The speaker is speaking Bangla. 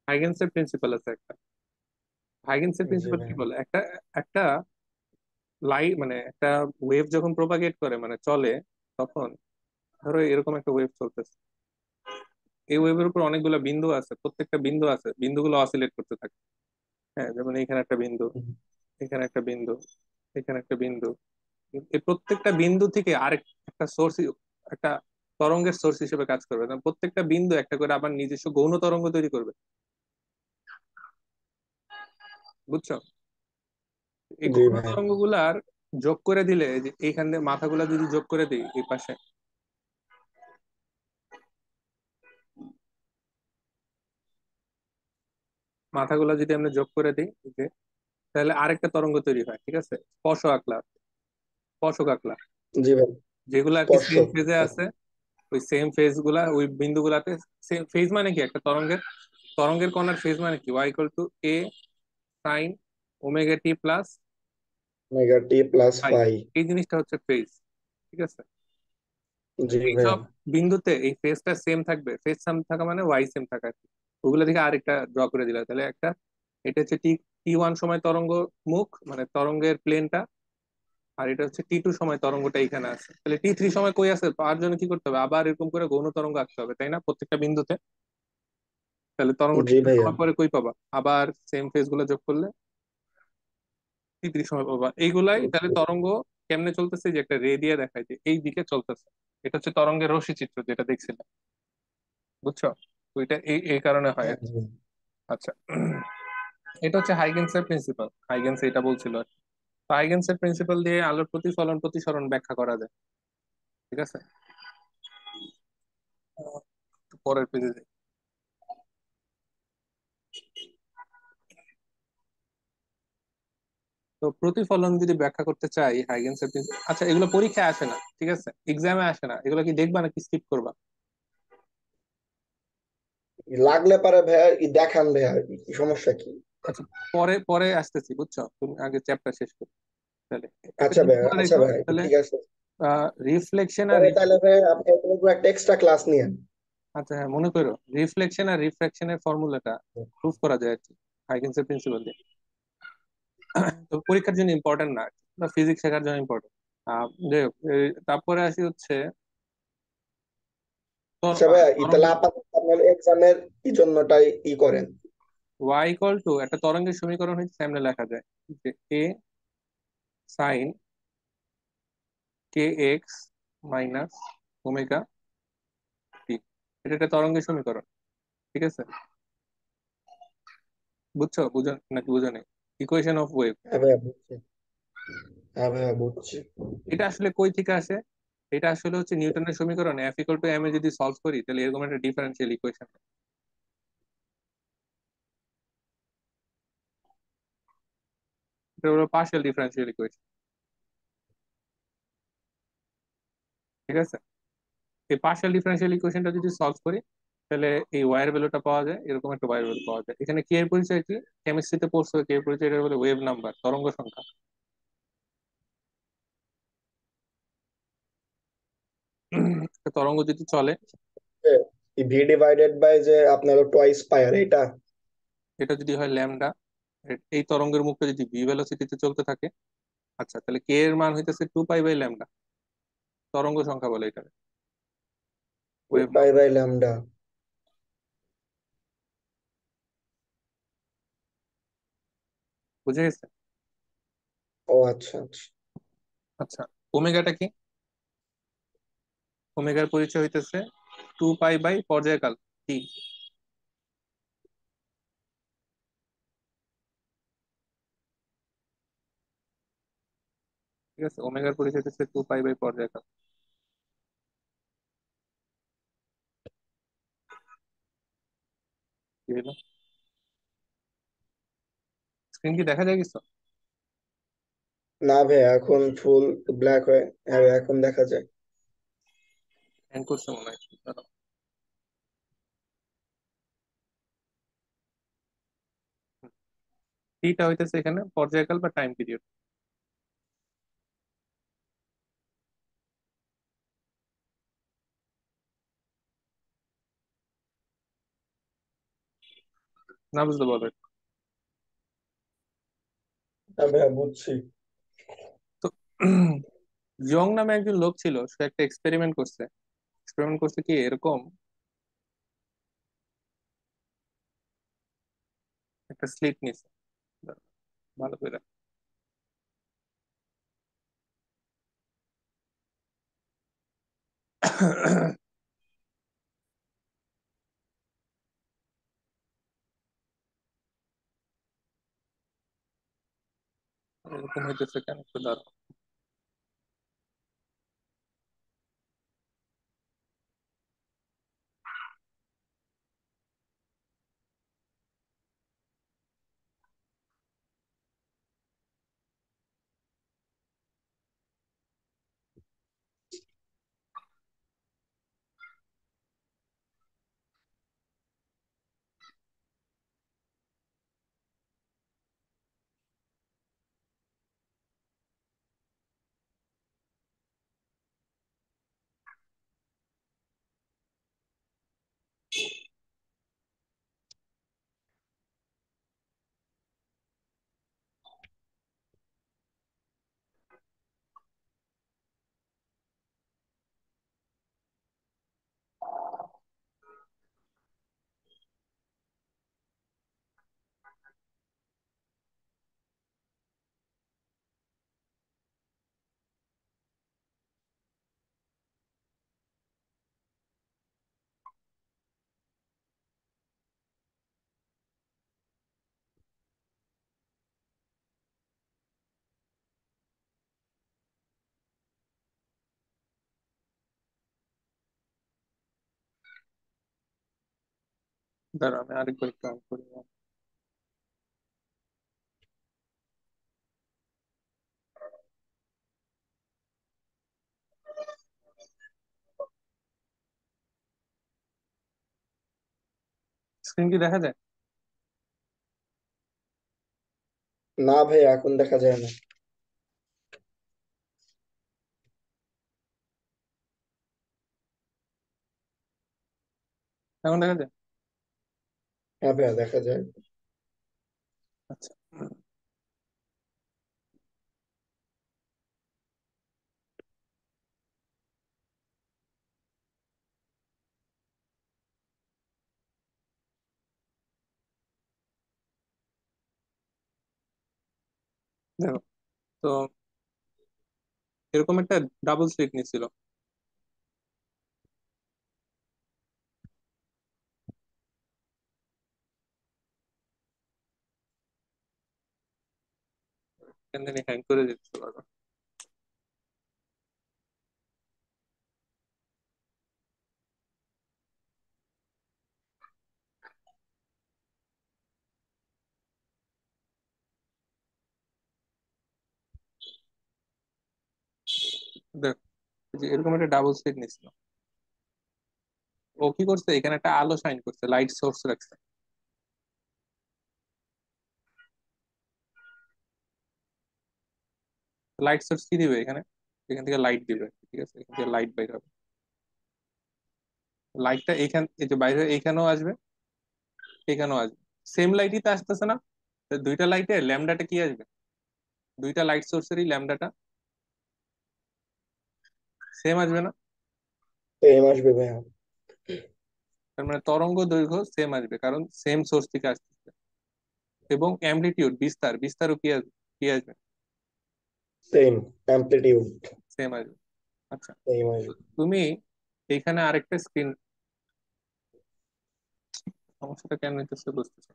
হাইগেন্সের প্রিন্সিপাল আছে একটা। হাইগেন্সের জি প্রিন্সিপাল কি ভাই। বলে, একটা একটা লাইট মানে একটা ওয়েভ যখন প্রোপাগেট করে মানে চলে, তখন ধরো এরকম একটা ওয়েভ চলতেছে, এই ওয়েভের উপর অনেকগুলো বিন্দু আছে, প্রত্যেকটা বিন্দু আছে, বিন্দুগুলো অসিলেট করতে থাকে। হ্যাঁ, যেমন এখানে একটা বিন্দু, এখানে একটা বিন্দু, এখানে একটা বিন্দু, এই প্রত্যেকটা বিন্দু থেকে আরেক একটা সোর্স, একটা তরঙ্গের সোর্স হিসেবে কাজ করবে, কারণ প্রত্যেকটা বিন্দু একটা করে আবার নিজস্ব গৌণ তরঙ্গ তৈরি করবে। বুঝছো? এই জি গৌণ ভাই। তরঙ্গ গুলার যোগ করে দিলে, এই যে এইখান দিয়ে মাথাগুলা যদি যোগ করে দিই এই পাশে, মাথাগুলা যদি আমরা যোগ করে দিই এই যে, তাহলে আরেকটা তরঙ্গ তৈরি হয়, ঠিক আছে? স্পর্শ আকলা, স্পর্শক আকলা, জি ভাই। যেগুলো আর কি সেম স্পর্শক। ফেজে আছে, ওই সেম ফেজ গুলা ওই বিন্দু গুলাতে। সেম ফেজ মানে কি, একটা তরঙ্গের, তরঙ্গের কণার ফেজ মানে কি, Y equal to A sine omega T plus omega T plus phi. Phi. এই জিনিসটা হচ্ছে ফেজ, ঠিক আছে? জি ভাই। এইসব বিন্দুতে এই ফেজটা সেম থাকবে, ফেজ সেম থাকা মানে ওয়াই সেম থাকা আর কি। ওগুলো থেকে আরেকটা ড্র করে দিলা, তাহলে একটা, এটা হচ্ছে টি টি ওয়ান সময় তরঙ্গ মুখ মানে তরঙ্গের প্লেনটা, আর এটা হচ্ছে টি টু সময় তরঙ্গটা এখানে আছে। তাহলে টি থ্রি সময় কই আছে পাওয়ার জন্য কি করতে হবে, আবার এরকম করে গৌণ তরঙ্গ আঁকতে হবে, তাই না, প্রত্যেকটা বিন্দুতে। তাহলে তরঙ্গটা জি একটু ভাইয়া। সময় পরে কই পাবা, আবার সেম ফেজ গুলো যোগ করলে টি3 সময় পাবা। এইগুলাই তাহলে তরঙ্গ কেমনে চলতেছে, যে একটা রে দিয়ে দেখায় যে এই দিকে চলতেছে। এটা হচ্ছে তরঙ্গের রশ্মি চিত্র যেটা দেখছিলাম। বুঝছো? তো এটা এই এই কারণে হয় হ্যাঁ আর কি। জি। আচ্ছা, এটা হচ্ছে হাইগেন্সের প্রিন্সিপাল, হাইগেন্স এটা বলছিল আর কি। তো হাইগেন্সের প্রিন্সিপাল দিয়ে আলোর প্রতিফলন প্রতিসরণ ব্যাখ্যা করা যায়, ঠিক আছে? একটু পরের পেজে যাই। তো প্রতিফলন যদি ব্যাখ্যা করতে চাই হাইগেন্সের প্রিন্সিপাল, আচ্ছা এগুলো পরীক্ষায় আসে না, ঠিক আছে, এক্সামে আসে না, এগুলো কি দেখবা নাকি স্কিপ করবা? লাগলে পারে ভাইয়া দেখান ভাইয়া, সমস্যা কি? আচ্ছা, পরে পরে আসতেছি, বুঝছো, তুমি আগে চ্যাপ্টার শেষ করো। তাহলে একটা আচ্ছা জিনিস ভাইয়া, মনে আচ্ছা রেখো ভাইয়া, তাহলে, ঠিক আছে। রিফ্লেকশন আর পরে তাহলে ভাই আপনি এখানে পুরো একটা এক্সট্রা ক্লাস নিয়েন। আচ্ছা হ্যাঁ, মনে করো রিফ্লেকশন আর রিফ্রাকশনের ফর্মুলাটা প্রুফ করা যায় আর কি, হাইগেন্সের প্রিন্সিপাল দিয়ে। তো পরীক্ষার জন্য ইম্পর্টেন্ট না, বা ফিজিক্স শেখার জন্য ইম্পর্টেন্ট। যাই হোক, তারপরে আসি হচ্ছে আচ্ছা ভাইয়া, তরঙ্গ। তাহলে আপাতত আপনার এক্সামের কি জন্যটাই করেন। ওয়াই ইকুয়াল টু একটা তরঙ্গের সমীকরণ হচ্ছে সামনে লেখা যায় যে এ সাইন কে এক্স মাইনাস ওমেগা টি। এটা একটা তরঙ্গের সমীকরণ, ঠিক আছে? বুঝছো, বুঝো নাকি বুঝো নেই? Equation of wave. হ্যাঁ ভাইয়া বুঝছি। হ্যাঁ ভাইয়া বুঝছি। এটা আসলে কই থেকে আসে? এটা আসলে হচ্ছে নিউটনের সমীকরণ, F equal to M A যদি সলভ করি তাহলে এরকম একটা ডিফারেন্সিয়াল ইকুয়েশন। এটা হলো পার্শিয়াল ডিফারেন্সিয়াল ইকুয়েশন, ঠিক আছে? এই পার্শিয়াল ডিফারেন্সিয়াল ইকুয়েশনটা যদি সলভ করি, তাহলে এই ওয়ার ভ্যালুটা পাওয়া যায়, এরকম একটা ওয়ার ভ্যালু পাওয়া যায়। এখানে কে এর পরিচয় কি, কেমিস্ট্রিতে পড়ছো, কে এর পরিচয়, এটা বলে ওয়েভ নাম্বার, তরঙ্গ সংখ্যা। একটা তরঙ্গ যদি চলে, ভি ডিভাইডেড বাই যে আপনার টোয়াইস পায়ার এটা। এটা যদি হয় ল্যামডা, এই তরঙ্গের মুখটা যদি ভি ভেলোসিটিতে চলতে থাকে, আচ্ছা তাহলে কে এর মান হইতেছে 2 পাই বাই ল্যামডা, তরঙ্গ সংখ্যা বলে এটা, two wave pi number. By lambda. বুঝে গেছে? ও আচ্ছা আচ্ছা। আচ্ছা, ওমেগাটা কি? ওমেগার পরিচয় হইতেছে 2 পাই বাই পর্যায়কাল টি। ঠিক আছে, ওমেগার পরিচয় হচ্ছে 2 পাই বাই পর্যায়কাল। কি হলো, স্ক্রিন কি দেখা যায় কিছু? না ভাই, এখন ফুল ব্ল্যাক হয়ে। হ্যাঁ ভাই, এখন দেখা যায়। হ্যাং করছে মনে হয়, দাঁড়াও। টিটা হইতেছে এখানে পর্যায়কাল বা টাইম পিরিয়ড। না বুঝতে বলো একটু। হ্যাঁ ভাইয়া বুঝছি। তো জং নামে একজন লোক ছিল, সে একটা এক্সপেরিমেন্ট করছে। এক্সপেরিমেন্ট করছে কি এরকম, একটা স্লিপ নিছে, ভালো করে। এরকম হইতেছে কেন একটু দাঁড়াও। দাঁড়াও আমি আরেকবার একটু অন করি। স্ক্রিন কি দেখা যায়? না ভাইয়া এখন দেখা যায় না। এখন দেখা যায়? হ্যাঁ ভাইয়া দেখা যায়। আচ্ছা। দেখো, তো এরকম একটা ডাবল স্লিট নিছিল। কেন জানি হ্যাং করে দিচ্ছে বারবার। দেখো, এই যে এরকম একটা ডাবল স্লিট নিছিল। ও কি করছে, এখানে একটা আলো শাইন করছে, লাইট সোর্স রাখছে। লাইট সোর্স কি দিবে এখানে? এখান থেকে লাইট দিবে, ঠিক আছে, এখান থেকে লাইট বাইর হবে। লাইটটা এইখান, এই যে বাইরে এইখানেও আসবে, এখানেও আসবে। সেম লাইটই তো আসতেছে না? তো দুইটা লাইটে ল্যামডাটা কি আসবে? দুইটা লাইট সোর্সেরই ল্যামডাটা সেম আসবে না? সেম আসবে ভাইয়া। তার মানে তরঙ্গ দৈর্ঘ্য সেম আসবে, কারণ সেম সোর্স থেকে আসতেছে। এবং অ্যামপ্লিটিউড, বিস্তার, বিস্তারও কি আসবে? কি আসবে? Same amplitude. সেম আসবে। আচ্ছা, সেম তো আসবে। তুমি এইখানে আরেকটা স্ক্রিন, সমস্যাটা কেন হইতেছে বুঝতেছো?